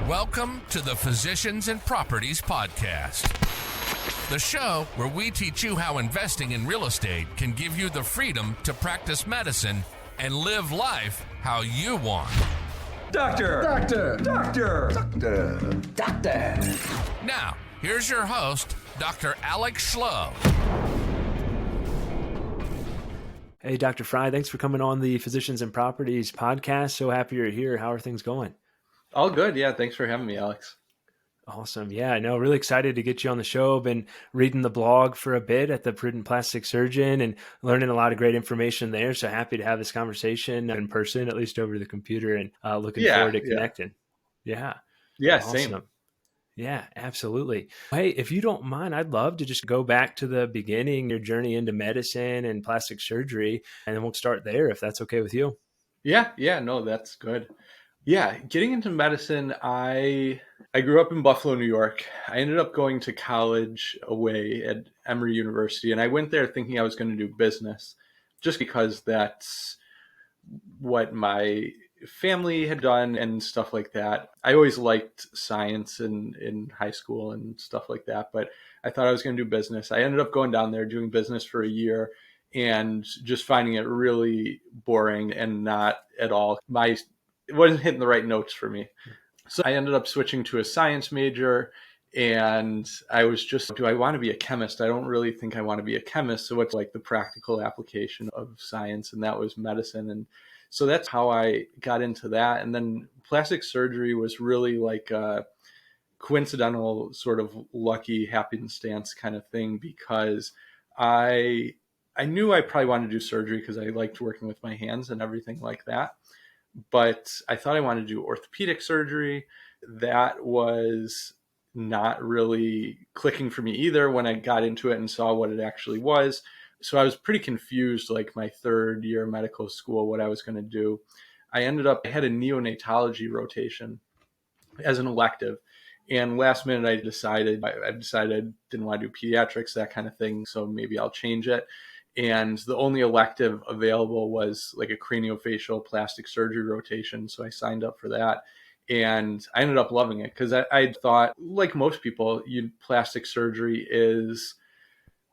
Welcome to the Physicians and Properties Podcast, the show where we teach you how investing in real estate can give you the freedom to practice medicine and live life how you want. Doctor! Now, here's your host, Dr. Alex Schlow. Hey, Dr. Frey, thanks for coming on the Physicians and Properties Podcast. So happy you're here. How are things going? All good. Yeah. Thanks for having me, Alex. Awesome. Yeah, I know. Really excited to get you on the show. Been reading the blog for a bit at the Prudent Plastic Surgeon and learning a lot of great information there. So happy to have this conversation in person, at least over the computer, and looking forward to connecting. Yeah. Yeah. Awesome. Same. Yeah, absolutely. Hey, if you don't mind, I'd love to just go back to the beginning, your journey into medicine and plastic surgery, and then we'll start there if that's okay with you. Yeah. No, that's good. Yeah. Getting into medicine, I grew up in Buffalo, New York. I ended up going to college away at Emory University, and I went there thinking I was going to do business just because that's what my family had done and stuff like that. I always liked science in high school and stuff like that, but I thought I was going to do business. I ended up going down there doing business for a year and just finding it really boring and not at all. It wasn't hitting the right notes for me. So I ended up switching to a science major, and I was just, do I want to be a chemist? I don't really think I want to be a chemist. So what's like the practical application of science? And that was medicine. And so that's how I got into that. And then plastic surgery was really like a coincidental sort of lucky happenstance kind of thing, because I knew I probably wanted to do surgery because I liked working with my hands and everything like that. But I thought I wanted to do orthopedic surgery. That was not really clicking for me either when I got into it and saw what it actually was. So I was pretty confused, like my third year of medical school, what I was going to do. I had a neonatology rotation as an elective. And last minute, I decided I didn't want to do pediatrics, that kind of thing. So maybe I'll change it. And the only elective available was like a craniofacial plastic surgery rotation. So I signed up for that. And I ended up loving it because I thought, like most people, plastic surgery is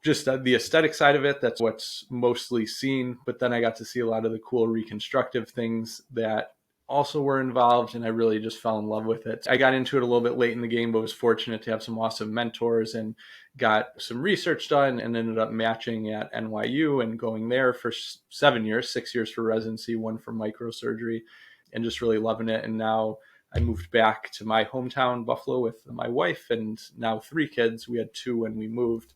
just the aesthetic side of it. That's what's mostly seen. But then I got to see a lot of the cool reconstructive things that also were involved, and I really just fell in love with it. I got into it a little bit late in the game, but was fortunate to have some awesome mentors and got some research done and ended up matching at NYU and going there for 7 years, 6 years for residency, 1 for microsurgery, and just really loving it. And now I moved back to my hometown, Buffalo, with my wife and now 3 kids. We had 2 when we moved,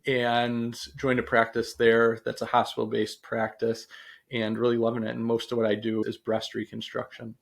and joined a practice there that's a hospital-based practice, and really loving it. And most of what I do is breast reconstruction.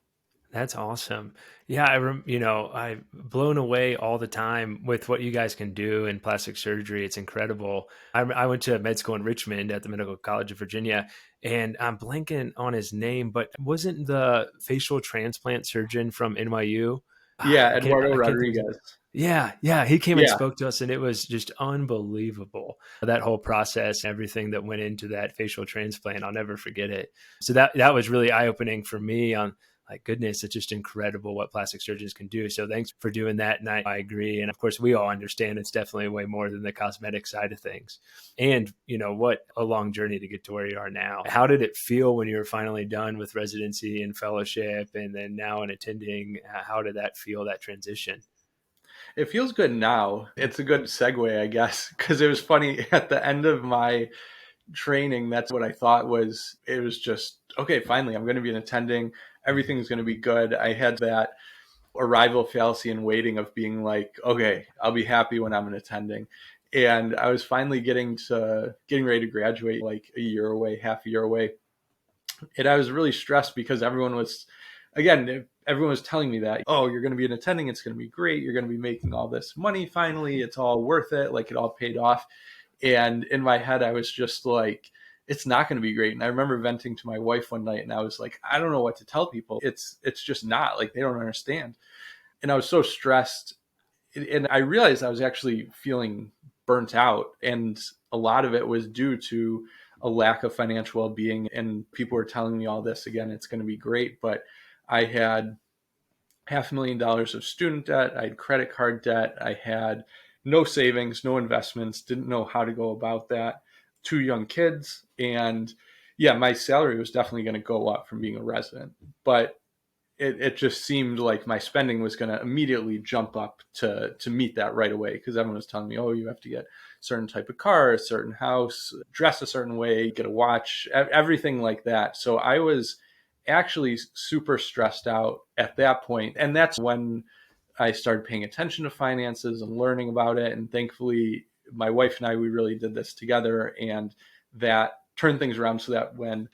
That's awesome. Yeah, I'm blown away all the time with what you guys can do in plastic surgery. It's incredible. I went to med school in Richmond at the Medical College of Virginia, and I'm blanking on his name, but wasn't the facial transplant surgeon from NYU? Yeah, Eduardo Rodriguez. Yeah. He came and spoke to us, and it was just unbelievable. That whole process, everything that went into that facial transplant, I'll never forget it. So that was really eye-opening for me on, like, goodness, it's just incredible what plastic surgeons can do. So thanks for doing that. And I agree. And of course, we all understand it's definitely way more than the cosmetic side of things. And, what a long journey to get to where you are now. How did it feel when you were finally done with residency and fellowship and then now in attending? How did that feel, that transition? It feels good now. It's a good segue, I guess, because it was funny at the end of my training. That's what I thought it was just, okay, finally, I'm going to be an attending. Everything's going to be good. I had that arrival fallacy and waiting of being like, okay, I'll be happy when I'm an attending. And I was finally getting ready to graduate, like a year away, half a year away. And I was really stressed because everyone was telling me that, oh, you're going to be an attending. It's going to be great. You're going to be making all this money. Finally, it's all worth it. Like, it all paid off. And in my head, I was just like, it's not going to be great. And I remember venting to my wife one night, and I was like, I don't know what to tell people. It's just not, like, they don't understand. And I was so stressed. And I realized I was actually feeling burnt out. And a lot of it was due to a lack of financial well-being. And people were telling me all this, again, it's going to be great. But I had $500,000 of student debt. I had credit card debt. I had no savings, no investments, didn't know how to go about that. 2 young kids. And yeah, my salary was definitely going to go up from being a resident, but it just seemed like my spending was going to immediately jump up to meet that right away, because everyone was telling me, oh, you have to get a certain type of car, a certain house, dress a certain way, get a watch, everything like that. So I was actually super stressed out at that point. And that's when I started paying attention to finances and learning about it. And thankfully, my wife and I, we really did this together, and that turned things around so that when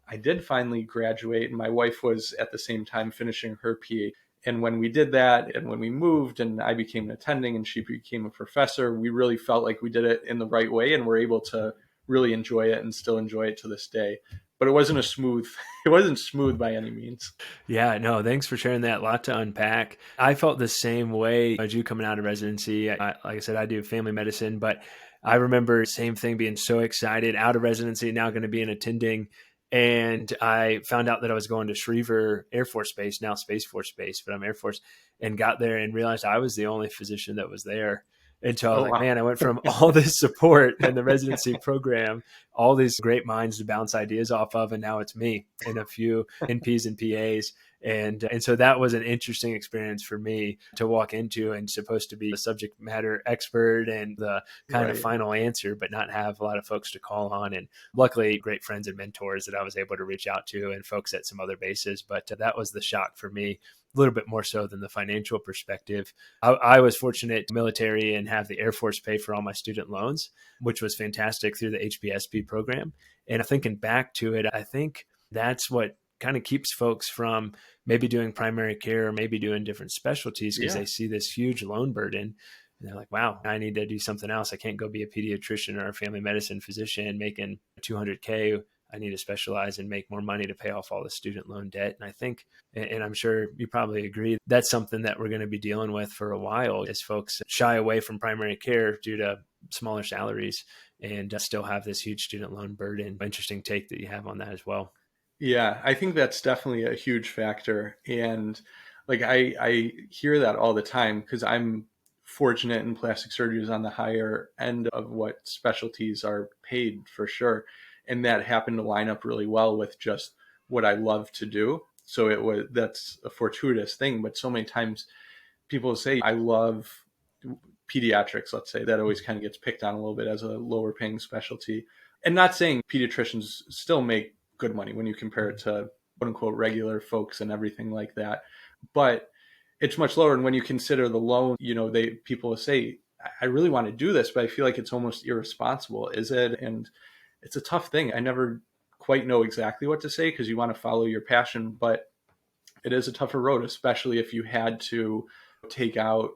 I did finally graduate, and my wife was at the same time finishing her PhD. And when we did that, and when we moved and I became an attending and she became a professor, we really felt like we did it in the right way and were able to really enjoy it and still enjoy it to this day. But it wasn't it wasn't smooth by any means. Yeah, no, thanks for sharing that. A lot to unpack. I felt the same way as you coming out of residency. Like I said, I do family medicine, but I remember same thing, being so excited out of residency, now going to be an attending. And I found out that I was going to Schriever Air Force Base, now Space Force Base, but I'm Air Force, and got there and realized I was the only physician that was there. And so I was like, wow. Man, I went from all this support in the residency program, all these great minds to bounce ideas off of, and now it's me and a few NPs and PAs. And so that was an interesting experience for me to walk into, and supposed to be a subject matter expert and the kind of final answer, but not have a lot of folks to call on. And luckily, great friends and mentors that I was able to reach out to, and folks at some other bases. But that was the shock for me, a little bit more so than the financial perspective. I was fortunate to military and have the Air Force pay for all my student loans, which was fantastic through the HBSP program. And thinking back to it, I think that's what kind of keeps folks from maybe doing primary care or maybe doing different specialties, because they see this huge loan burden. And they're like, wow, I need to do something else. I can't go be a pediatrician or a family medicine physician making $200K. I need to specialize and make more money to pay off all the student loan debt. And I think, and I'm sure you probably agree, that's something that we're going to be dealing with for a while, as folks shy away from primary care due to smaller salaries and still have this huge student loan burden. Interesting take that you have on that as well. Yeah, I think that's definitely a huge factor. And like I hear that all the time, because I'm fortunate in plastic surgery is on the higher end of what specialties are paid, for sure. And that happened to line up really well with just what I love to do. So that's a fortuitous thing. But so many times people say, I love pediatrics, let's say, that always kind of gets picked on a little bit as a lower paying specialty. And not saying pediatricians still make good money when you compare it to quote unquote regular folks and everything like that, but it's much lower. And when you consider the loan, people will say, I really want to do this, but I feel like it's almost irresponsible. Is it? And it's a tough thing. I never quite know exactly what to say, because you want to follow your passion, but it is a tougher road, especially if you had to take out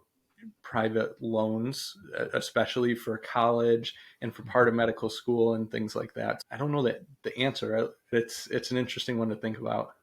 private loans, especially for college and for part of medical school and things like that. I don't know that the answer. It's an interesting one to think about.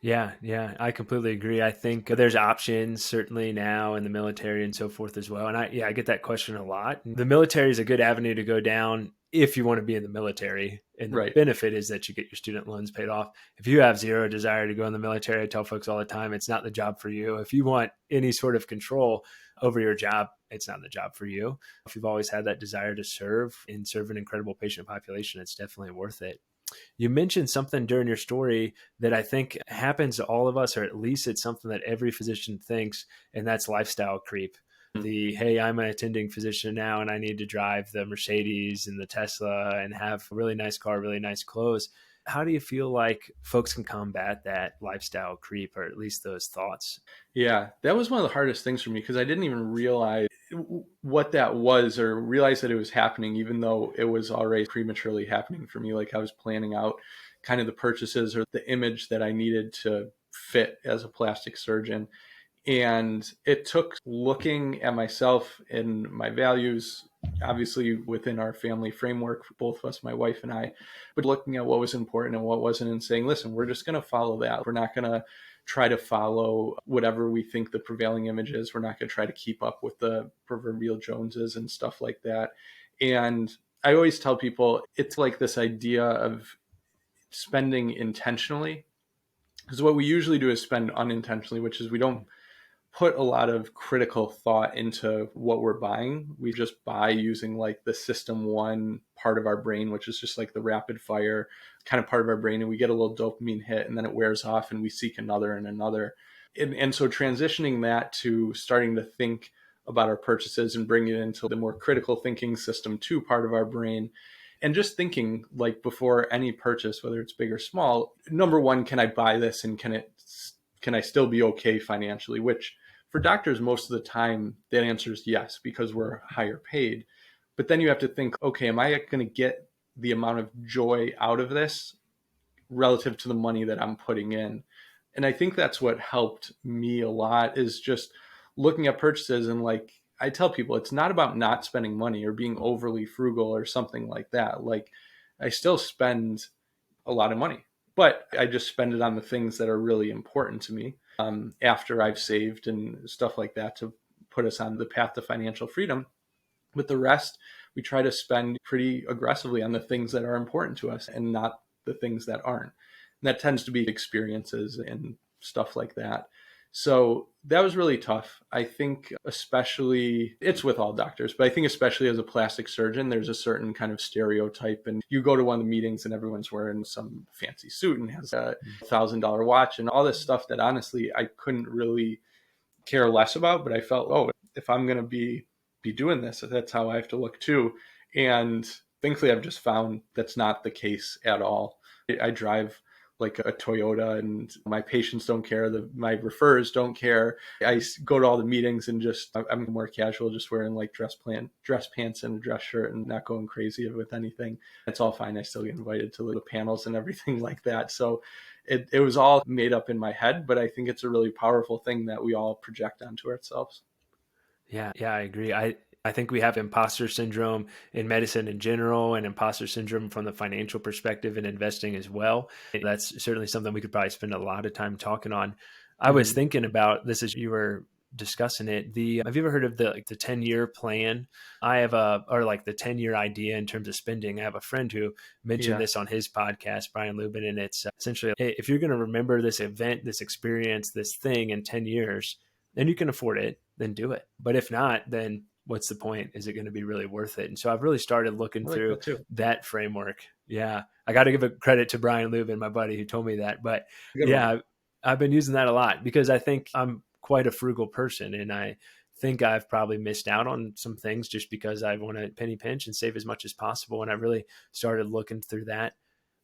Yeah, I completely agree. I think there's options certainly now in the military and so forth as well. And I get that question a lot. The military is a good avenue to go down if you want to be in the military. And the benefit is that you get your student loans paid off. If you have zero desire to go in the military, I tell folks all the time, it's not the job for you. If you want any sort of control over your job, it's not the job for you. If you've always had that desire to serve and serve an incredible patient population, it's definitely worth it. You mentioned something during your story that I think happens to all of us, or at least it's something that every physician thinks, and that's lifestyle creep. Hey, I'm an attending physician now and I need to drive the Mercedes and the Tesla and have a really nice car, really nice clothes. How do you feel like folks can combat that lifestyle creep, or at least those thoughts? Yeah, that was one of the hardest things for me, because I didn't even realize what that was, or realize that it was happening, even though it was already prematurely happening for me. Like I was planning out kind of the purchases or the image that I needed to fit as a plastic surgeon. And it took looking at myself and my values, obviously within our family framework, both of us, my wife and I, but looking at what was important and what wasn't, and saying, listen, we're just going to follow that. We're not going to try to follow whatever we think the prevailing image is. We're not going to try to keep up with the proverbial Joneses and stuff like that. And I always tell people, it's like this idea of spending intentionally, because what we usually do is spend unintentionally, which is we don't put a lot of critical thought into what we're buying. We just buy using like the system one part of our brain, which is just like the rapid fire kind of part of our brain. And we get a little dopamine hit and then it wears off and we seek another and another. And so transitioning that to starting to think about our purchases and bringing it into the more critical thinking system two part of our brain. And just thinking like before any purchase, whether it's big or small, number one, can I buy this and can I still be okay financially? Which for doctors, most of the time, that answer is yes, because we're higher paid. But then you have to think, okay, am I going to get the amount of joy out of this relative to the money that I'm putting in? And I think that's what helped me a lot is just looking at purchases. And like I tell people, it's not about not spending money or being overly frugal or something like that. Like I still spend a lot of money, but I just spend it on the things that are really important to me after I've saved and stuff like that to put us on the path to financial freedom. With the rest, we try to spend pretty aggressively on the things that are important to us and not the things that aren't. And that tends to be experiences and stuff like that. So that was really tough. I think especially, it's with all doctors, but I think especially as a plastic surgeon, there's a certain kind of stereotype. And you go to one of the meetings and everyone's wearing some fancy suit and has a $1,000 watch and all this stuff that honestly, I couldn't really care less about. But I felt, oh, if I'm going to be doing this, that's how I have to look too. And thankfully, I've just found that's not the case at all. I drive like a Toyota and my patients don't care. My referrers don't care. I go to all the meetings and just, I'm more casual, just wearing like dress pants and a dress shirt and not going crazy with anything. It's all fine. I still get invited to the panels and everything like that. So it was all made up in my head, but I think it's a really powerful thing that we all project onto ourselves. Yeah, I agree. I think we have imposter syndrome in medicine in general and imposter syndrome from the financial perspective in investing as well. That's certainly something we could probably spend a lot of time talking on. I was thinking about this as you were discussing it. Have you ever heard of the 10-year plan? I have or like the 10-year idea in terms of spending. I have a friend who mentioned this on his podcast, Brian Lubin, and it's essentially, hey, if you're going to remember this event, this experience, this thing in 10 years, then you can afford it, then do it. But if not, then what's the point? Is it going to be really worth it? And so I've really started looking through that framework. Yeah. I got to give a credit to Brian Lubin, my buddy, who told me that. But I've been using that a lot because I think I'm quite a frugal person. And I think I've probably missed out on some things just because I want to penny pinch and save as much as possible. And I really started looking through that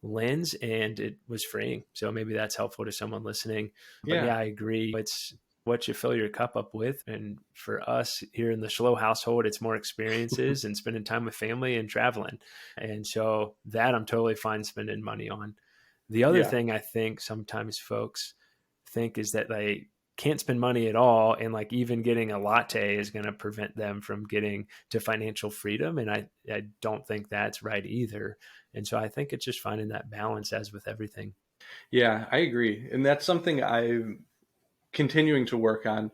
lens and it was freeing. So maybe that's helpful to someone listening. But yeah, I agree. It's what you fill your cup up with. And for us here in the Schlo household, it's more experiences and spending time with family and traveling. And so that I'm totally fine spending money on. The other thing I think sometimes folks think is that they can't spend money at all. And like even getting a latte is going to prevent them from getting to financial freedom. And I don't think that's right either. And so I think it's just finding that balance as with everything. Yeah, I agree. And that's something I'm continuing to work on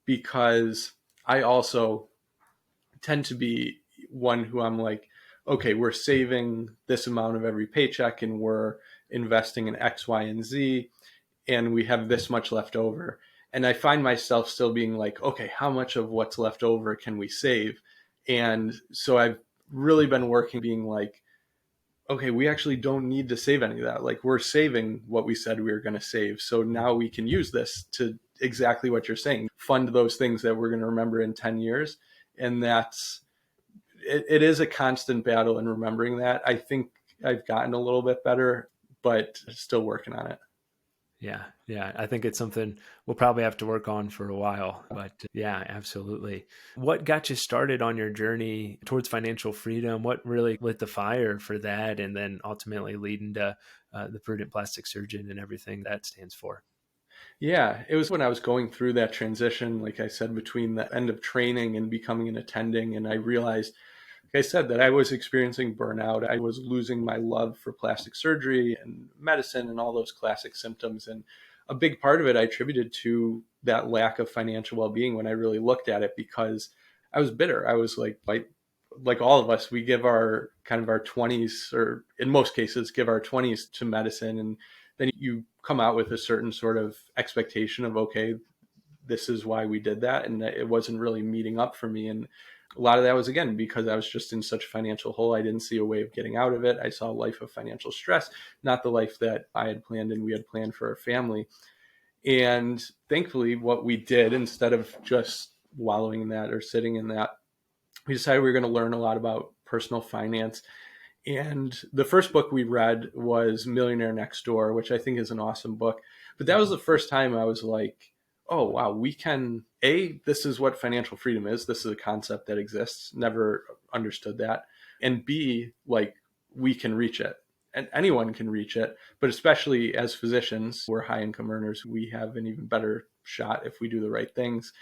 because I also tend to be one who I'm like, okay, we're saving this amount of every paycheck and we're investing in X, Y, and Z, and we have this much left over. And I find myself still being like, okay, how much of what's left over can we save? And so I've really been working being like, okay, we actually don't need to save any of that. Like we're saving what we said we were going to save. So now we can use this to exactly what you're saying, fund those things that we're going to remember in 10 years. And it is a constant battle in remembering that. I think I've gotten a little bit better, but still working on it. Yeah. I think it's something we'll probably have to work on for a while, but yeah, absolutely. What got you started on your journey towards financial freedom? What really lit the fire for that? And then ultimately leading to the Prudent Plastic Surgeon and everything that stands for. Yeah, it was when I was going through that transition, like I said, between the end of training and becoming an attending. And I realized, like I said, that I was experiencing burnout. I was losing my love for plastic surgery and medicine and all those classic symptoms. And a big part of it I attributed to that lack of financial well-being when I really looked at it, because I was bitter. I was like all of us, we give our 20s, or in most cases, give our 20s to medicine. And then you come out with a certain sort of expectation of, okay, this is why we did that. And it wasn't really meeting up for me. And a lot of that was, again, because I was just in such a financial hole. I didn't see a way of getting out of it. I saw a life of financial stress, not the life that I had planned and we had planned for our family. And thankfully, what we did, instead of just wallowing in that or sitting in that, we decided we were going to learn a lot about personal finance. And the first book we read was Millionaire Next Door, which I think is an awesome book. But that was the first time I was like, oh, wow, we can, this is what financial freedom is. This is a concept that exists. Never understood that. And B, like, we can reach it. And anyone can reach it. But especially as physicians, we're high income earners. We have an even better shot if we do the right things.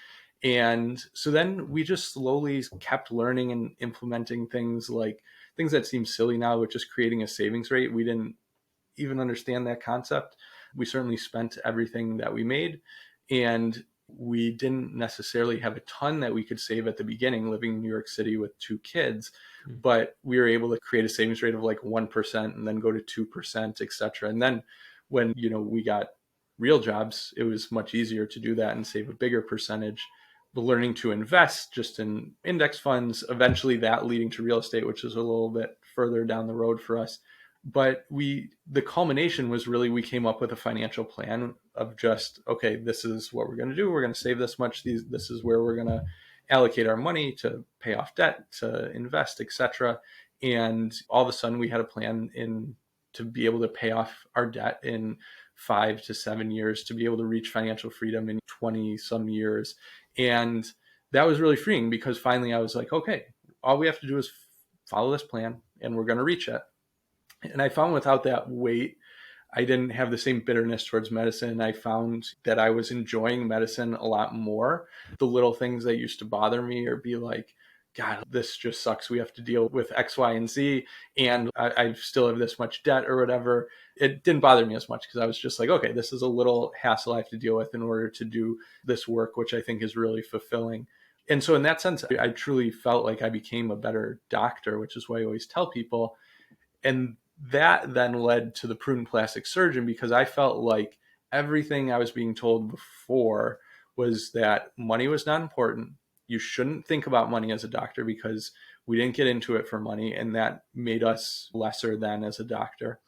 And so then we just slowly kept learning and implementing things that seem silly now, which is creating a savings rate. We didn't even understand that concept. We certainly spent everything that we made, and we didn't necessarily have a ton that we could save at the beginning living in New York City with 2 kids, but we were able to create a savings rate of like 1% and then go to 2%, et cetera. And then when, we got real jobs, it was much easier to do that and save a bigger percentage. But learning to invest just in index funds, eventually that leading to real estate, which is a little bit further down the road for us. But the culmination was really, we came up with a financial plan of just, okay, this is what we're going to do. We're going to save this much. This is where we're going to allocate our money to pay off debt, to invest, et cetera. And all of a sudden we had a plan to be able to pay off our debt in 5 to 7 years, to be able to reach financial freedom in 20 some years. And that was really freeing, because finally I was like, okay, all we have to do is follow this plan and we're going to reach it. And I found without that weight, I didn't have the same bitterness towards medicine. I found that I was enjoying medicine a lot more. The little things that used to bother me or be like, God, this just sucks. We have to deal with X, Y, and Z. And I still have this much debt or whatever. It didn't bother me as much, because I was just like, okay, this is a little hassle I have to deal with in order to do this work, which I think is really fulfilling. And so in that sense, I truly felt like I became a better doctor, which is what I always tell people. And that then led to the Prudent Plastic Surgeon, because I felt like everything I was being told before was that money was not important. You shouldn't think about money as a doctor, because we didn't get into it for money, and that made us lesser than as a doctor.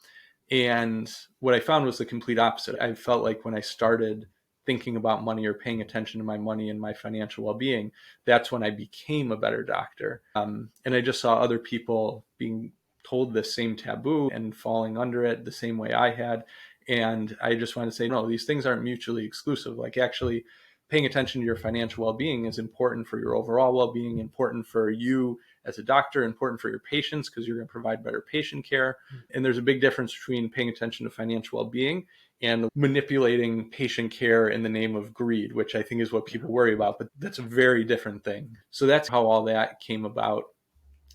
And what I found was the complete opposite. I felt like when I started thinking about money or paying attention to my money and my financial well-being, that's when I became a better doctor. And I just saw other people being told this same taboo and falling under it the same way I had. And I just wanted to say, no, these things aren't mutually exclusive. Like, actually paying attention to your financial well-being is important for your overall well-being, important for you as a doctor, important for your patients, because you're going to provide better patient care. And there's a big difference between paying attention to financial well-being and manipulating patient care in the name of greed, which I think is what people worry about, but that's a very different thing. So that's how all that came about.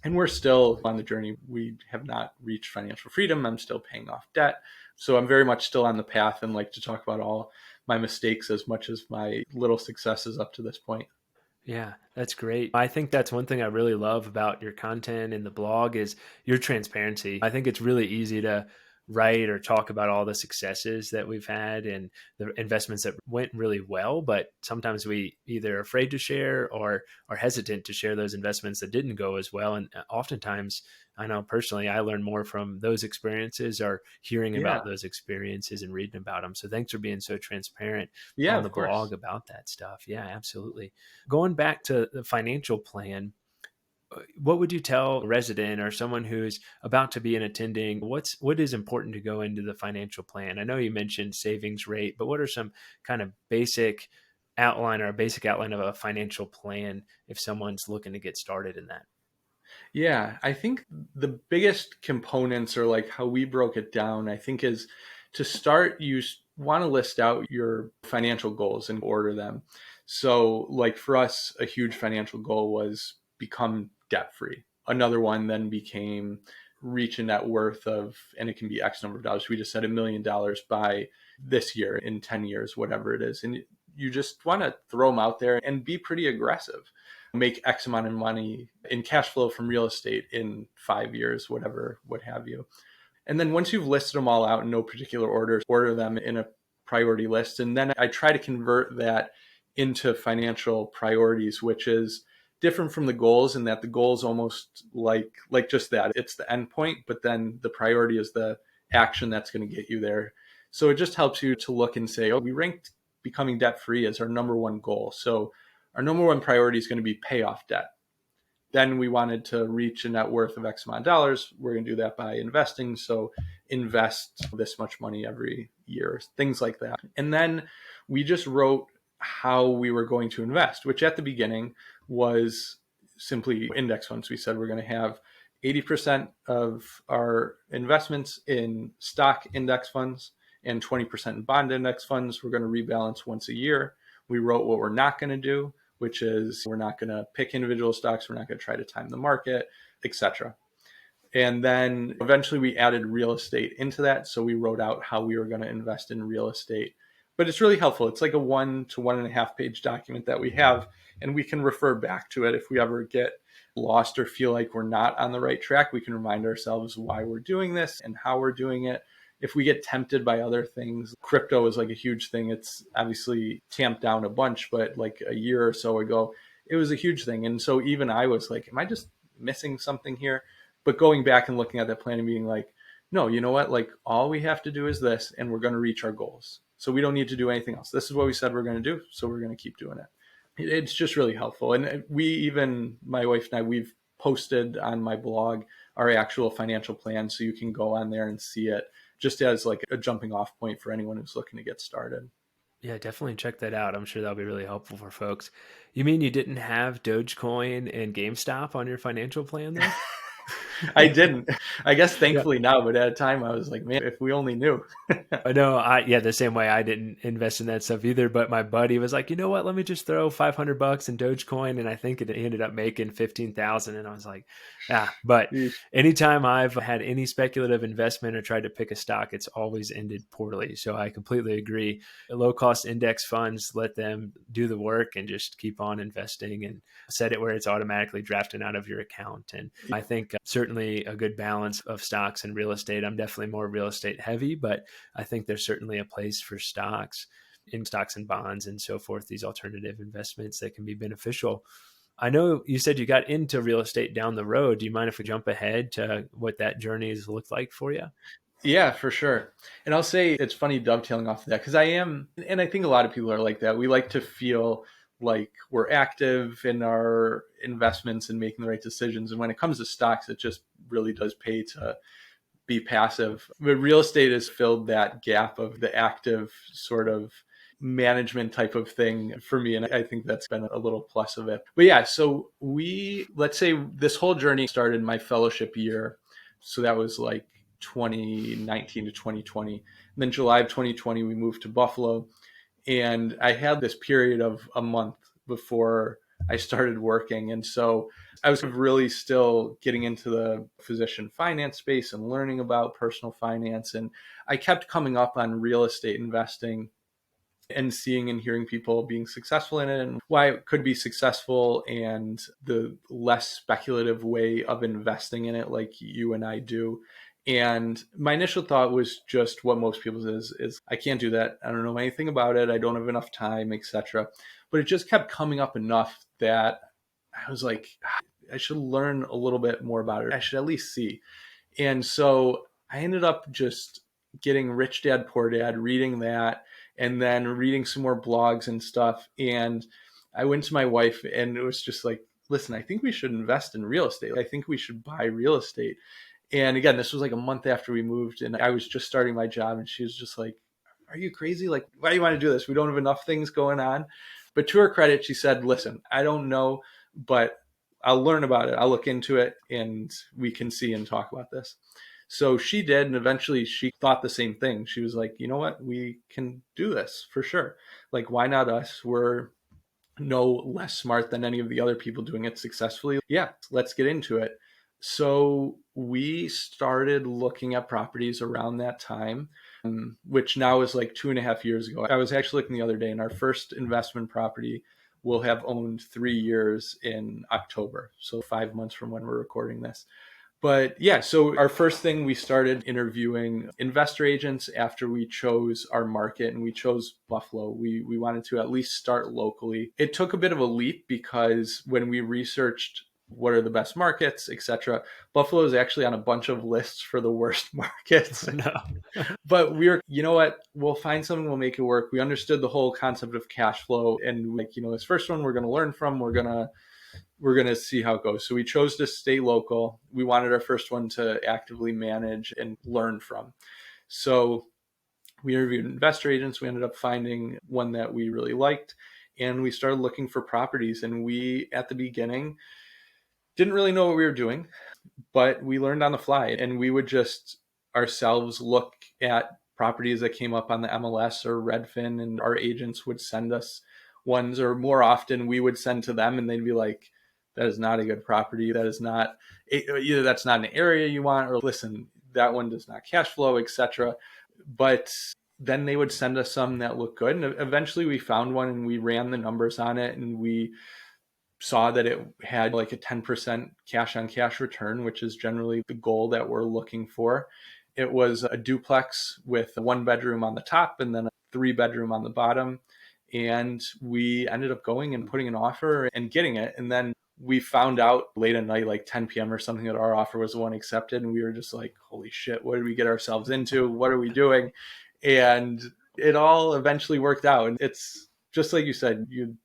And we're still on the journey. We have not reached financial freedom. I'm still paying off debt. So I'm very much still on the path, and like to talk about all my mistakes as much as my little successes up to this point. Yeah, that's great. I think that's one thing I really love about your content and the blog is your transparency. I think it's really easy to write or talk about all the successes that we've had and the investments that went really well, but sometimes we either are afraid to share or are hesitant to share those investments that didn't go as well. And oftentimes, I know personally, I learn more from those experiences or hearing about those experiences and reading about them. So thanks for being so transparent on the blog about that stuff. Yeah, absolutely. Going back to the financial plan, what would you tell a resident or someone who's about to be an attending? What is important to go into the financial plan? I know you mentioned savings rate, but what are some kind of basic outline of a financial plan if someone's looking to get started in that? Yeah, I think the biggest components, or like how we broke it down, I think is to start, you want to list out your financial goals and order them. So like for us, a huge financial goal was become debt-free. Another one then became reach a net worth of, and it can be X number of dollars. We just said $1 million by this year, in 10 years, whatever it is. And you just want to throw them out there and be pretty aggressive. Make X amount of money in cash flow from real estate in 5 years, whatever, what have you. And then once you've listed them all out in no particular order them in a priority list. And then I try to convert that into financial priorities, which is different from the goals in that the goal is almost like just that. It's the end point, but then the priority is the action that's going to get you there. So it just helps you to look and say, oh, we ranked becoming debt free as our number one goal. So our number one priority is going to be pay off debt. Then we wanted to reach a net worth of X amount of dollars. We're going to do that by investing. So invest this much money every year, things like that. And then we just wrote how we were going to invest, which at the beginning was simply index funds. We said we're going to have 80% of our investments in stock index funds and 20% in bond index funds. We're going to rebalance once a year. We wrote what we're not going to do, which is we're not going to pick individual stocks. We're not going to try to time the market, etc. And then eventually we added real estate into that. So we wrote out how we were going to invest in real estate. But it's really helpful. It's like a 1 to 1.5 page document that we have, and we can refer back to it if we ever get lost or feel like we're not on the right track. We can remind ourselves why we're doing this and how we're doing it. If we get tempted by other things, crypto is like a huge thing. It's obviously tamped down a bunch, but like a year or so ago, it was a huge thing. And so even I was like, am I just missing something here? But going back and looking at that plan and being like, no, you know what? Like all we have to do is this, and we're going to reach our goals. So we don't need to do anything else. This is what we said we're going to do. So we're going to keep doing it. It's just really helpful. And my wife and I, we've posted on my blog our actual financial plan. So you can go on there and see it just as like a jumping off point for anyone who's looking to get started. Yeah, definitely check that out. I'm sure that'll be really helpful for folks. You mean you didn't have Dogecoin and GameStop on your financial plan though? I didn't. I guess thankfully now, but at a time I was like, man, if we only knew. No, the same way I didn't invest in that stuff either. But my buddy was like, you know what? Let me just throw $500 in Dogecoin, and I think it ended up making 15,000. And I was like, But anytime I've had any speculative investment or tried to pick a stock, it's always ended poorly. So I completely agree. Low cost index funds, let them do the work and just keep on investing and set it where it's automatically drafted out of your account. And I think certainly a good balance of stocks and real estate. I'm definitely more real estate heavy, but I think there's certainly a place for stocks and bonds and so forth, these alternative investments that can be beneficial. I know you said you got into real estate down the road. Do you mind if we jump ahead to what that journey has looked like for you? Yeah, for sure. And I'll say it's funny dovetailing off of that because and I think a lot of people are like that. We like to feel like we're active in our investments and making the right decisions. And when it comes to stocks, it just really does pay to be passive. But real estate has filled that gap of the active sort of management type of thing for me. And I think that's been a little plus of it. But yeah, so let's say this whole journey started my fellowship year. So that was like 2019 to 2020. And then July of 2020, we moved to Buffalo. And I had this period of a month before I started working. And so I was really still getting into the physician finance space and learning about personal finance. And I kept coming up on real estate investing and seeing and hearing people being successful in it and why it could be successful and the less speculative way of investing in it like you and I do. And my initial thought was just what most people is I can't do that. I don't know anything about it. I don't have enough time, etc. But it just kept coming up enough that I was like, I should learn a little bit more about it. I should at least see. And so I ended up just getting Rich Dad, Poor Dad, reading that, and then reading some more blogs and stuff. And I went to my wife and it was just like, listen, I think we should invest in real estate. I think we should buy real estate. And again, this was like a month after we moved and I was just starting my job and she was just like, are you crazy? Like, why do you want to do this? We don't have enough things going on. But to her credit, she said, listen, I don't know, but I'll learn about it. I'll look into it and we can see and talk about this. So she did. And eventually she thought the same thing. She was like, you know what? We can do this for sure. Like, why not us? We're no less smart than any of the other people doing it successfully. Yeah, let's get into it. So we started looking at properties around that time, which now is like 2.5 years ago. I was actually looking the other day and our first investment property will have owned 3 years in October. So 5 months from when we're recording this. But yeah, so our first thing, we started interviewing investor agents after we chose our market, and we chose Buffalo. We wanted to at least start locally. It took a bit of a leap because when we researched what are the best markets, etc., Buffalo is actually on a bunch of lists for the worst markets. No. But we're, you know what, we'll find something, we'll make it work. We understood the whole concept of cash flow, and like, this first one we're going to learn from, we're going to see how it goes. So we chose to stay local. We wanted our first one to actively manage and learn from. So we interviewed investor agents. We ended up finding one that we really liked, and we started looking for properties. And we, at the beginning, didn't really know what we were doing, but we learned on the fly, and we would just ourselves look at properties that came up on the MLS or Redfin, and our agents would send us ones, or more often we would send to them, and they'd be like, that is not a good property. That is not, either that's not an area you want, or listen, that one does not cash flow, etc. But then they would send us some that looked good. And eventually we found one, and we ran the numbers on it, and we saw that it had like a 10% cash on cash return, which is generally the goal that we're looking for. It was a duplex with a 1-bedroom on the top and then a 3-bedroom on the bottom. And we ended up going and putting an offer and getting it. And then we found out late at night, like 10 p.m. or something, that our offer was the one accepted. And we were just like, holy shit, what did we get ourselves into? What are we doing? And it all eventually worked out. And it's just like you said, you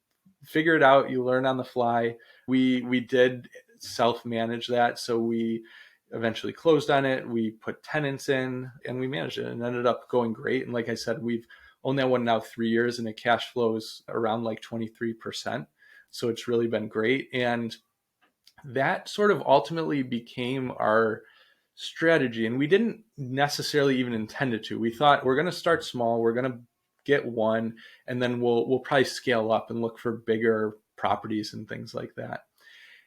figure it out, you learn on the fly. We did self-manage that. So we eventually closed on it. We put tenants in, and we managed it, and ended up going great. And like I said, we've owned that one now 3 years, and it cash flows around like 23%. So it's really been great. And that sort of ultimately became our strategy. And we didn't necessarily even intend it to. We thought, we're going to start small. We're going to get one, and then we'll probably scale up and look for bigger properties and things like that.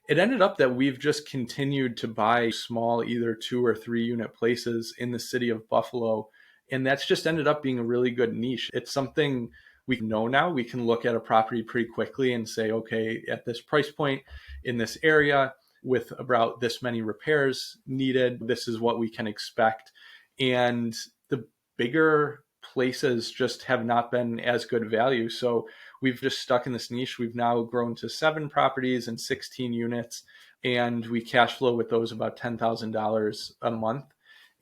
It ended up that we've just continued to buy small, either 2 or 3 unit places in the city of Buffalo. And that's just ended up being a really good niche. It's something we know now. We can look at a property pretty quickly and say, okay, at this price point in this area with about this many repairs needed, this is what we can expect. And the bigger places just have not been as good value. So we've just stuck in this niche. We've now grown to 7 properties and 16 units, and we cash flow with those about $10,000 a month.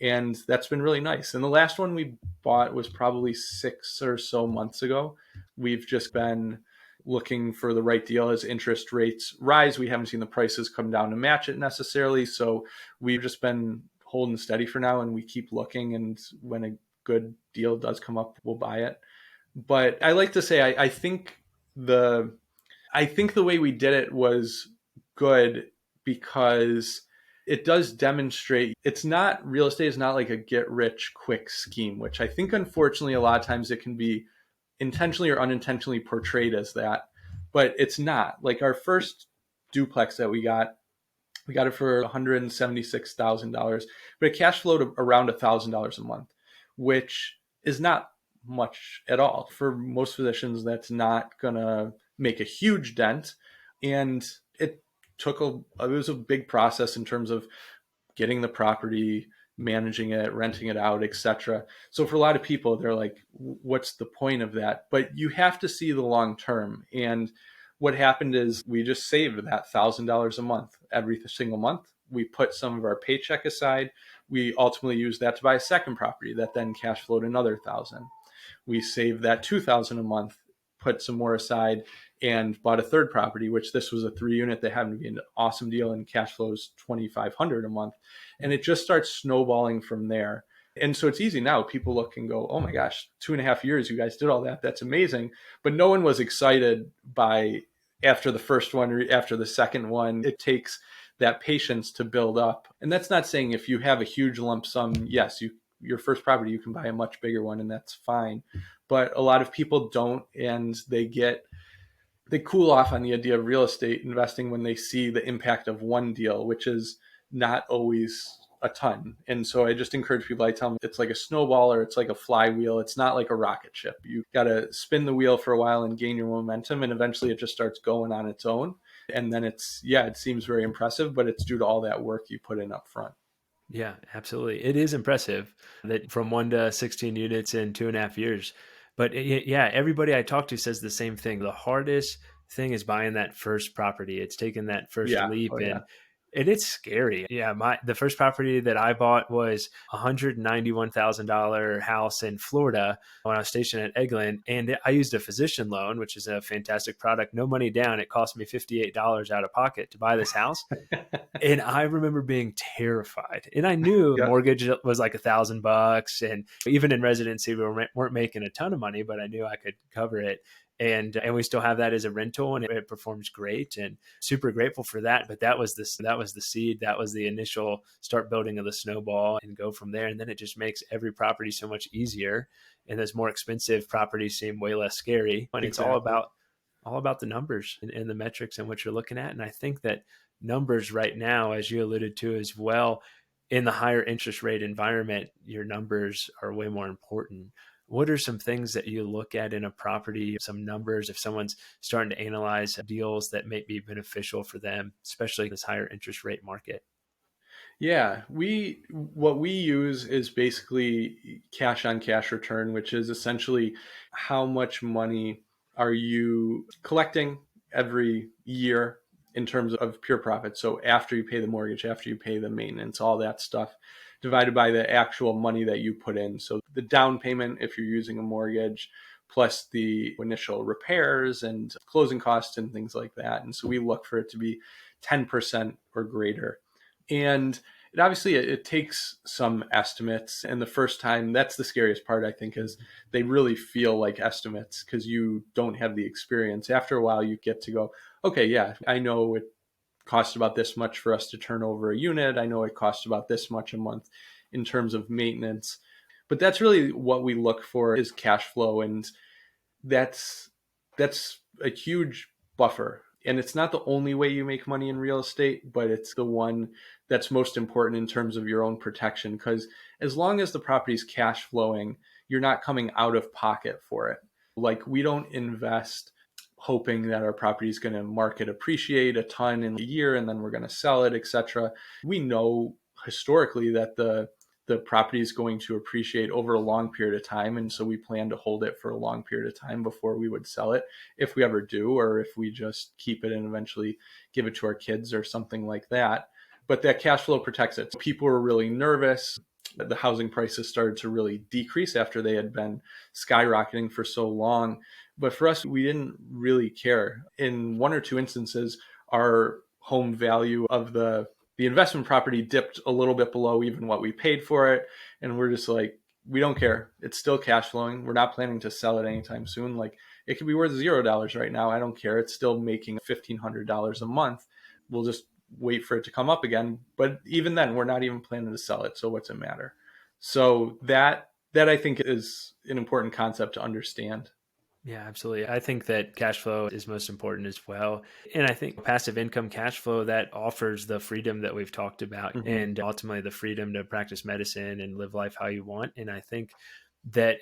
And that's been really nice. And the last one we bought was probably 6 or so months ago. We've just been looking for the right deal. As interest rates rise, we haven't seen the prices come down to match it necessarily. So we've just been holding steady for now, and we keep looking. And when a good deal does come up, we'll buy it. But I like to say, I think the way we did it was good, because it does demonstrate real estate is not like a get rich quick scheme, which I think unfortunately a lot of times it can be intentionally or unintentionally portrayed as that, but it's not. Like our first duplex that we got it for $176,000, but it cash flowed around $1,000 a month, which is not much at all. For most physicians, that's not gonna make a huge dent. And it was a big process in terms of getting the property, managing it, renting it out, etc. So for a lot of people, they're like, what's the point of that? But you have to see the long term. And what happened is we just saved that $1,000 a month every single month. We put some of our paycheck aside. We ultimately used that to buy a second property that then cash flowed another $1,000. We saved that $2,000 a month, put some more aside, and bought a third property, which this was a 3-unit that happened to be an awesome deal, and cash flows $2,500 a month. And it just starts snowballing from there. And so it's easy now. People look and go, oh my gosh, 2.5 years, you guys did all that. That's amazing. But no one was excited after the first one or after the second one. It takes that patience to build up. And that's not saying if you have a huge lump sum, yes, your first property, you can buy a much bigger one, and that's fine. But a lot of people don't, and they cool off on the idea of real estate investing when they see the impact of one deal, which is not always a ton. And so I just encourage people, I tell them it's like a snowball, or it's like a flywheel. It's not like a rocket ship. You got to spin the wheel for a while and gain your momentum, and eventually it just starts going on its own. And then it seems very impressive, but it's due to all that work you put in up front. Yeah, absolutely. It is impressive that from 1 to 16 units in 2.5 years. But yeah, everybody I talk to says the same thing. The hardest thing is buying that first property. It's taking that first Yeah. leap Oh, yeah. and it's scary. Yeah, the first property that I bought was $191,000 house in Florida when I was stationed at Eglin, and I used a physician loan, which is a fantastic product. No money down. It cost me $58 out of pocket to buy this house. And I remember being terrified. And I knew Yep. mortgage was like $1,000. And even in residency, we weren't making a ton of money, but I knew I could cover it. And we still have that as a rental, and it performs great, and super grateful for that. But that was the seed. That was the initial start building of the snowball, and go from there. And then it just makes every property so much easier. And those more expensive properties seem way less scary. And It's all about the numbers and the metrics and what you're looking at. And I think that numbers right now, as you alluded to as well, in the higher interest rate environment, your numbers are way more important. What are some things that you look at in a property, some numbers, if someone's starting to analyze deals that may be beneficial for them, especially in this higher interest rate market? Yeah, what we use is basically cash on cash return, which is essentially how much money are you collecting every year in terms of pure profit. So after you pay the mortgage, after you pay the maintenance, all that stuff, divided by the actual money that you put in. So the down payment, if you're using a mortgage, plus the initial repairs and closing costs and things like that. And so we look for it to be 10% or greater. And it takes some estimates. And the first time, that's the scariest part, I think, is they really feel like estimates because you don't have the experience. After a while, you get to go, okay, yeah, I know it costs about this much for us to turn over a unit. I know it costs about this much a month in terms of maintenance. But that's really what we look for is cash flow. And that's a huge buffer. And it's not the only way you make money in real estate, but it's the one that's most important in terms of your own protection. Because as long as the property's cash flowing, you're not coming out of pocket for it. Like, we don't invest hoping that our property is going to market appreciate a ton in a year and then we're going to sell it, etc. We know historically that the property is going to appreciate over a long period of time. And so we plan to hold it for a long period of time before we would sell it, if we ever do, or if we just keep it and eventually give it to our kids or something like that. But that cash flow protects it. People were really nervous. The housing prices started to really decrease after they had been skyrocketing for so long. But for us, we didn't really care. In one or two instances, our home value of the investment property dipped a little bit below even what we paid for it. And we're just like, we don't care. It's still cash flowing. We're not planning to sell it anytime soon. Like, it could be worth $0 right now. I don't care. It's still making $1,500 a month. We'll just wait for it to come up again. But even then, we're not even planning to sell it. So what's it matter? So that I think is an important concept to understand. Yeah, absolutely. I think that cash flow is most important as well. And I think passive income cash flow that offers the freedom that we've talked about, and ultimately the freedom to practice medicine and live life how you want. And I think that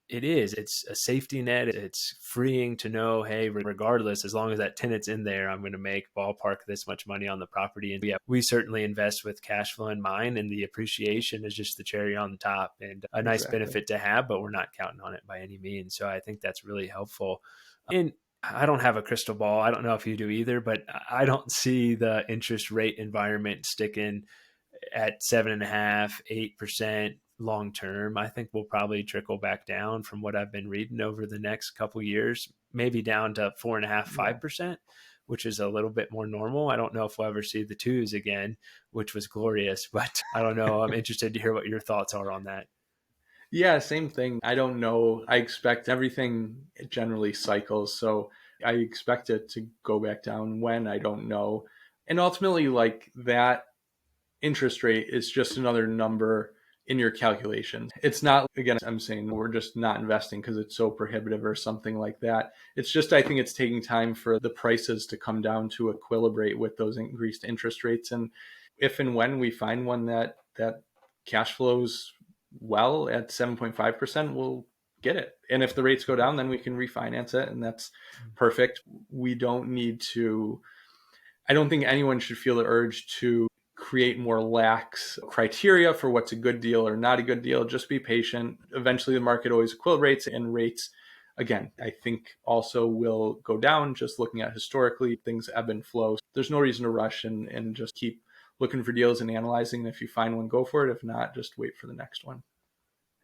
it's a safety net. It's freeing to know, hey, regardless, as long as that tenant's in there, I'm going to make ballpark this much money on the property. And yeah, we certainly invest with cash flow in mind, and the appreciation is just the cherry on the top and a nice benefit to have, but we're not counting on it by any means. So I think that's really helpful. And I don't have a crystal ball. I don't know if you do either, but I don't see the interest rate environment sticking at 7.5%, 8% long term. I think we'll probably trickle back down from what I've been reading over the next couple of years, maybe down to 4.5%, 5%, which is a little bit more normal. I don't know if we'll ever see the twos again, which was glorious, but I don't know. I'm interested to hear what your thoughts are on that. Yeah, same thing. I don't know. I expect everything generally cycles. So I expect it to go back down. When, I don't know. And ultimately, like, that interest rate is just another number in your calculation. It's not, again, I'm saying we're just not investing because it's so prohibitive or something like that. It's just, I think it's taking time for the prices to come down to equilibrate with those increased interest rates. And if and when we find one that cash flows well at 7.5%, we'll get it. And if the rates go down, then we can refinance it, and that's perfect. We don't need to I don't think anyone should feel the urge to create more lax criteria for what's a good deal or not a good deal. Just be patient. Eventually the market always equilibrates, and rates, again, I think also will go down. Just looking at historically, things ebb and flow. There's no reason to rush, and just keep looking for deals and analyzing. If you find one, go for it. If not, just wait for the next one.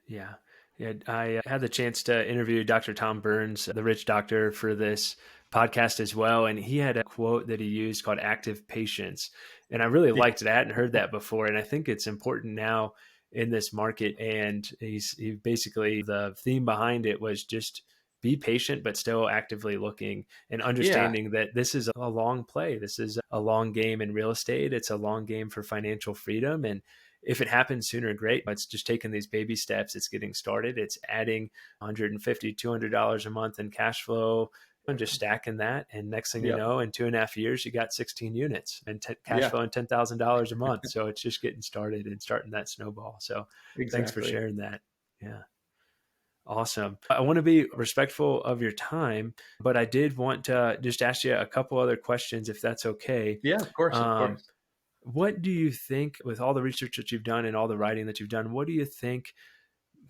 Yeah. Yeah. I had the chance to interview Dr. Tom Burns, the rich doctor, for this podcast as well. And he had a quote that he used called active patience. And I really liked that and heard that before. And I think it's important now in this market. And he basically, the theme behind it was just be patient, but still actively looking and understanding that this is a long play. This is a long game in real estate. It's a long game for financial freedom. And if it happens sooner, great. It's just taking these baby steps. It's getting started. It's adding $150, $200 a month in cash flow and just stacking that. And next thing you know, in 2.5 years, you got 16 units and cash flow and $10,000 a month. So it's just getting started and starting that snowball. So thanks for sharing that. Yeah. Awesome. I want to be respectful of your time, but I did want to just ask you a couple other questions, if that's okay. Yeah, of course. What do you think, with all the research that you've done and all the writing that you've done, what do you think,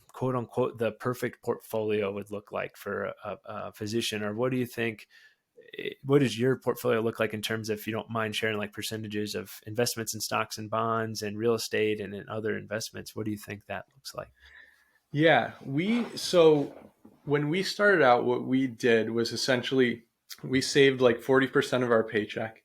quote unquote, the perfect portfolio would look like for a physician? Or what do you think, what does your portfolio look like in terms of, if you don't mind sharing, like percentages of investments in stocks and bonds and real estate and in other investments? What do you think that looks like? Yeah, so when we started out, what we did was essentially we saved like 40% of our paycheck,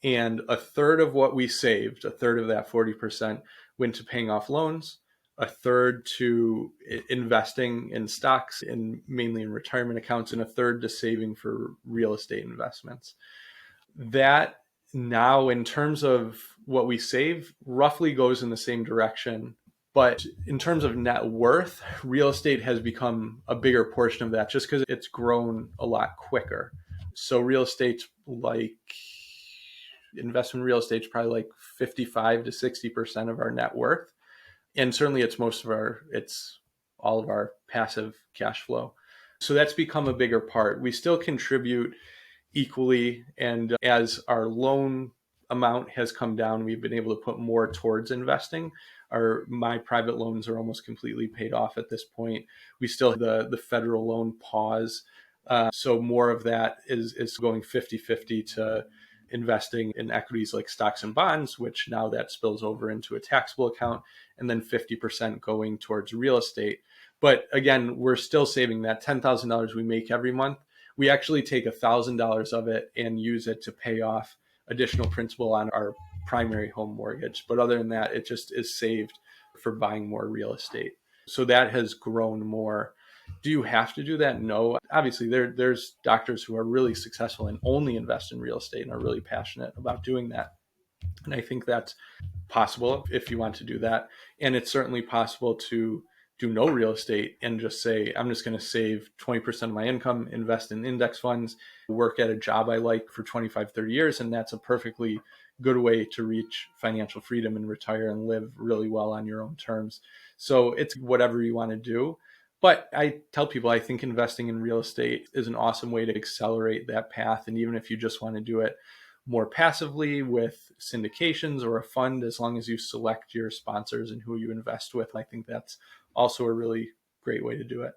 and a third of what we saved, a third of that 40% went to paying off loans, a third to investing in stocks and mainly in retirement accounts, and a third to saving for real estate investments. That now, in terms of what we save, roughly goes in the same direction. But in terms of net worth, real estate has become a bigger portion of that just because it's grown a lot quicker. So real estate's like, investment real estate is probably like 55 to 60% of our net worth. And certainly it's all of our passive cash flow. So that's become a bigger part. We still contribute equally. And as our loan amount has come down, we've been able to put more towards investing. My private loans are almost completely paid off at this point. We still have the federal loan pause. So more of that is going 50-50 to investing in equities like stocks and bonds, which now that spills over into a taxable account, and then 50% going towards real estate. But again, we're still saving that $10,000 we make every month. We actually take $1,000 of it and use it to pay off additional principal on our primary home mortgage. But other than that, it just is saved for buying more real estate. So that has grown more. Do you have to do that? No. Obviously, there's doctors who are really successful and only invest in real estate and are really passionate about doing that. And I think that's possible if you want to do that. And it's certainly possible to do no real estate and just say, I'm just going to save 20% of my income, invest in index funds, work at a job I like for 25, 30 years. And that's a perfectly good way to reach financial freedom and retire and live really well on your own terms. So it's whatever you want to do. But I tell people, I think investing in real estate is an awesome way to accelerate that path. And even if you just want to do it more passively with syndications or a fund, as long as you select your sponsors and who you invest with, I think that's also a really great way to do it.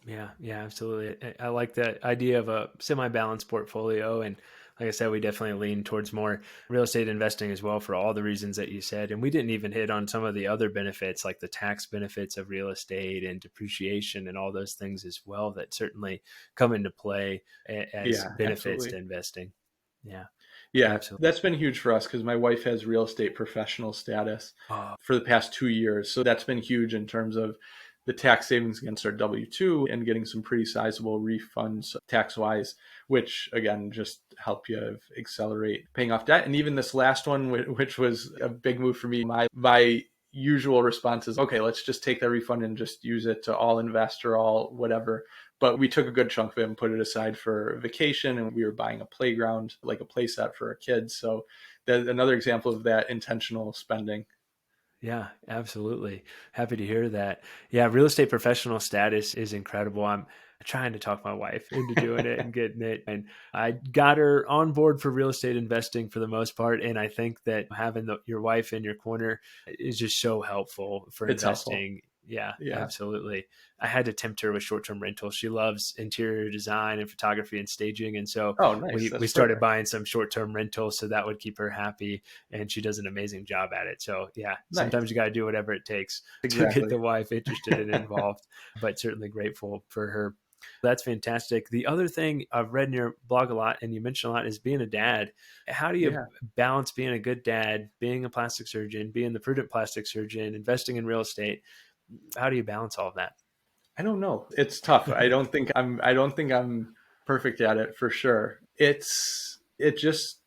Yeah, absolutely. I like that idea of a semi-balanced portfolio. And like I said, we definitely lean towards more real estate investing as well for all the reasons that you said. And we didn't even hit on some of the other benefits, like the tax benefits of real estate and depreciation and all those things as well, that certainly come into play as benefits to investing. Yeah, absolutely. That's been huge for us because my wife has real estate professional status for the past 2 years. So that's been huge in terms of the tax savings against our W-2 and getting some pretty sizable refunds tax-wise, which again, just help you accelerate paying off debt. And even this last one, which was a big move for me, my usual response is, okay, let's just take that refund and just use it to all invest or all whatever. But we took a good chunk of it and put it aside for vacation, and we were buying a playground, like a play set for our kids. So that's another example of that intentional spending. Yeah, absolutely. Happy to hear that. Yeah, real estate professional status is incredible. trying to talk my wife into doing it and getting it. And I got her on board for real estate investing for the most part. And I think that having your wife in your corner is just so helpful for It's helpful. investing. Yeah, Yeah. absolutely. I had to tempt her with short-term rentals. She loves interior design and photography and staging. And so Oh, nice. we That's started perfect. buying some short-term rentals so that would keep her happy. And she does an amazing job at it. So yeah, Nice. sometimes you got to do whatever it takes to get Exactly. the wife interested and involved, but certainly grateful for her. That's fantastic. The other thing I've read in your blog a lot, and you mentioned a lot, is being a dad. How do you Yeah. balance being a good dad, being a plastic surgeon, being the prudent plastic surgeon, investing in real estate? How do you balance all of that? I don't know. It's tough. I don't think I'm perfect at it for sure. It just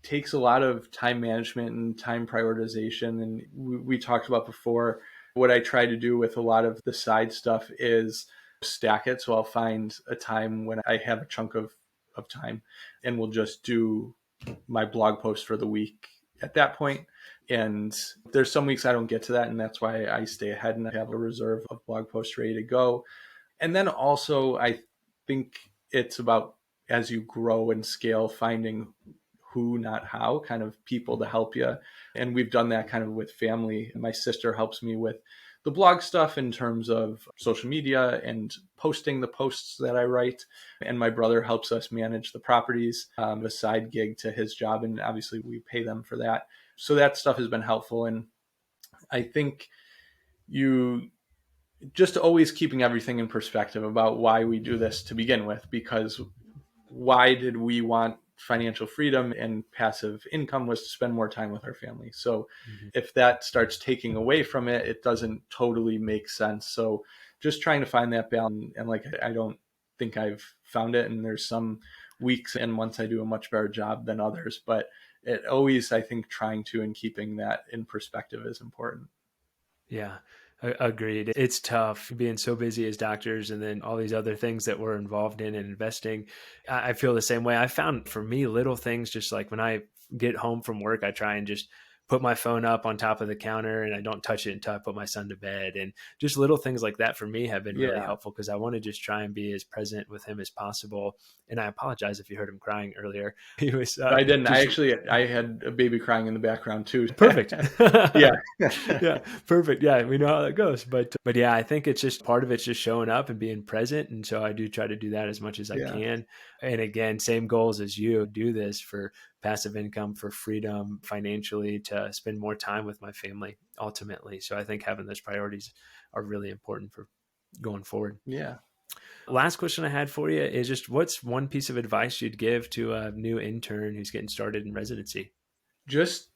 takes a lot of time management and time prioritization. And we talked about before, what I try to do with a lot of the side stuff is stack it. So I'll find a time when I have a chunk of time, and we'll just do my blog post for the week at that point. And there's some weeks I don't get to that. And that's why I stay ahead and I have a reserve of blog posts ready to go. And then also, I think it's about, as you grow and scale, finding who, not how, kind of people to help you. And we've done that kind of with family. My sister helps me with the blog stuff in terms of social media and posting the posts that I write. And my brother helps us manage the properties, a side gig to his job. And obviously we pay them for that. So that stuff has been helpful. And I think you just always keeping everything in perspective about why we do this to begin with, because why did we want financial freedom and passive income? Was to spend more time with our family. So Mm-hmm. if that starts taking away from it, it doesn't totally make sense. So just trying to find that balance. And like, I don't think I've found it. And there's some weeks and months I do a much better job than others, but it always, I think, trying to and keeping that in perspective is important. Yeah, agreed. It's tough being so busy as doctors and then all these other things that we're involved in and investing. I feel the same way. I found for me, little things, just like when I get home from work, I try and just put my phone up on top of the counter and I don't touch it until I put my son to bed. And just little things like that for me have been really Yeah. helpful because I want to just try and be as present with him as possible. And I apologize if you heard him crying earlier. He was I didn't. just I had a baby crying in the background too. perfect. Yeah. Yeah, perfect. Yeah, we know how that goes. But yeah, I think it's just part of it's just showing up and being present. And so I do try to do that as much as I Yeah. can. And again, same goals as you. Do this for passive income, for freedom financially, to spend more time with my family ultimately. So I think having those priorities are really important for going forward. Yeah. Last question I had for you is just what's one piece of advice you'd give to a new intern who's getting started in residency? Just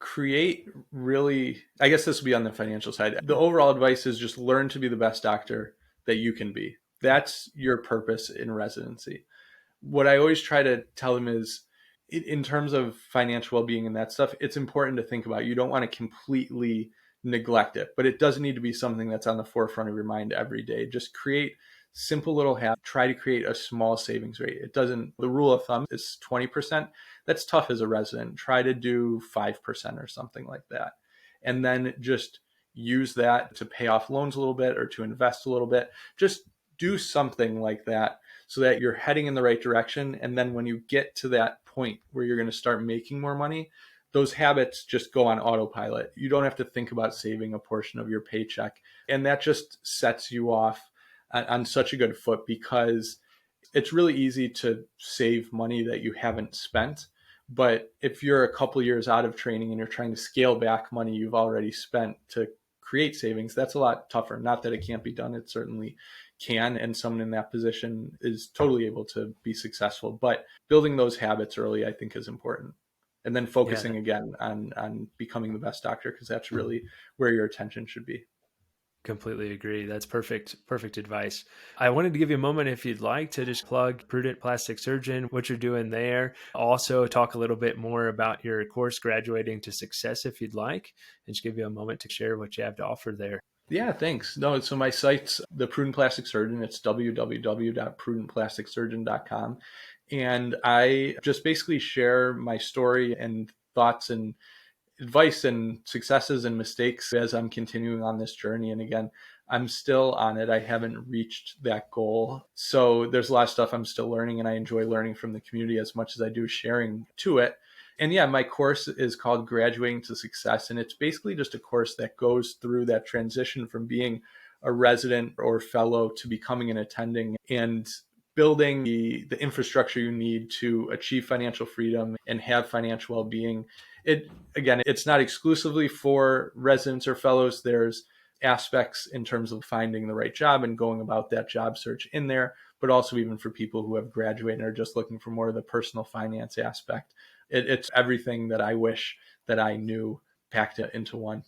create really, I guess this will be on the financial side. The overall advice is just learn to be the best doctor that you can be. That's your purpose in residency. What I always try to tell them is, in terms of financial well-being and that stuff, it's important to think about. You don't want to completely neglect it, but it doesn't need to be something that's on the forefront of your mind every day. Just create simple little habits. Try to create a small savings rate. It doesn't, the rule of thumb is 20%. That's tough as a resident. Try to do 5% or something like that. And then just use that to pay off loans a little bit or to invest a little bit. Just do something like that so that you're heading in the right direction. And then when you get to that point where you're going to start making more money, those habits just go on autopilot. You don't have to think about saving a portion of your paycheck. And that just sets you off on such a good foot, because it's really easy to save money that you haven't spent. But if you're a couple years out of training and you're trying to scale back money you've already spent to create savings, that's a lot tougher. Not that it can't be done. It certainly can. And someone in that position is totally able to be successful. But building those habits early, I think, is important. And then Yeah, focusing again on becoming the best doctor, because that's really where your attention should be. completely agree. That's perfect advice. I wanted to give you a moment if you'd like to just plug Prudent Plastic Surgeon, what you're doing there. Also talk a little bit more about your course, Graduating to Success, if you'd like, and just give you a moment to share what you have to offer there. Yeah, thanks. No, so my site's the Prudent Plastic Surgeon. It's www.prudentplasticsurgeon.com. And I just basically share my story and thoughts and advice and successes and mistakes as I'm continuing on this journey. And again, I'm still on it. I haven't reached that goal. So there's a lot of stuff I'm still learning, and I enjoy learning from the community as much as I do sharing to it. And yeah, my course is called Graduating to Success. And it's basically just a course that goes through that transition from being a resident or fellow to becoming an attending, and building the infrastructure you need to achieve financial freedom and have financial well-being. It's not exclusively for residents or fellows. There's aspects in terms of finding the right job and going about that job search in there, but also even for people who have graduated and are just looking for more of the personal finance aspect. It's everything that I wish that I knew packed it into one.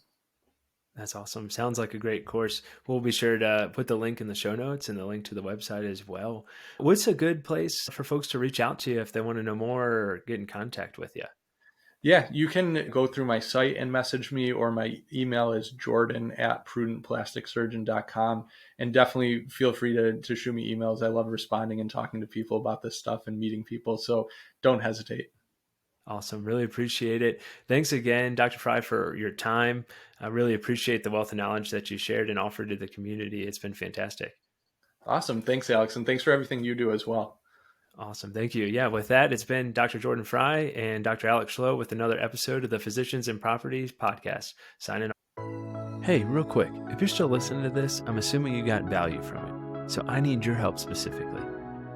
That's awesome. Sounds like a great course. We'll be sure to put the link in the show notes and the link to the website as well. What's a good place for folks to reach out to you if they want to know more or get in contact with you? Yeah, you can go through my site and message me, or my email is jordan@prudentplasticsurgeon.com. And definitely feel free to shoot me emails. I love responding and talking to people about this stuff and meeting people. So don't hesitate. Awesome. Really appreciate it. Thanks again, Dr. Frey, for your time. I really appreciate the wealth of knowledge that you shared and offered to the community. It's been fantastic. Awesome. Thanks, Alex. And thanks for everything you do as well. Awesome. Thank you. Yeah, with that, it's been Dr. Jordan Frey and Dr. Alex Schlow with another episode of the Physicians and Properties podcast. Signing off. Hey, real quick, if you're still listening to this, I'm assuming you got value from it. So I need your help specifically.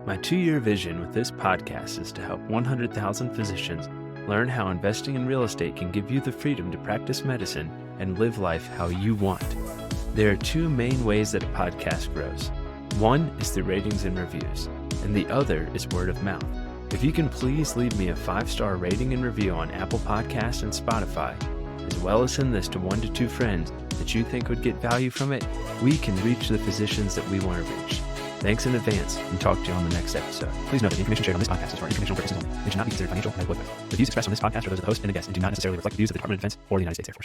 My 2-year vision with this podcast is to help 100,000 physicians learn how investing in real estate can give you the freedom to practice medicine and live life how you want. There are 2 main ways that a podcast grows. One is through ratings and reviews, and the other is word of mouth. If you can please leave me a 5-star rating and review on Apple Podcasts and Spotify, as well as send this to 1 to 2 friends that you think would get value from it, we can reach the physicians that we want to reach. Thanks in advance, and talk to you on the next episode. Please note that the information shared on this podcast is for informational purposes only and should not be considered financial or medical advice. The views expressed on this podcast are those of the host and the guest and do not necessarily reflect the views of the Department of Defense or the United States Air Force.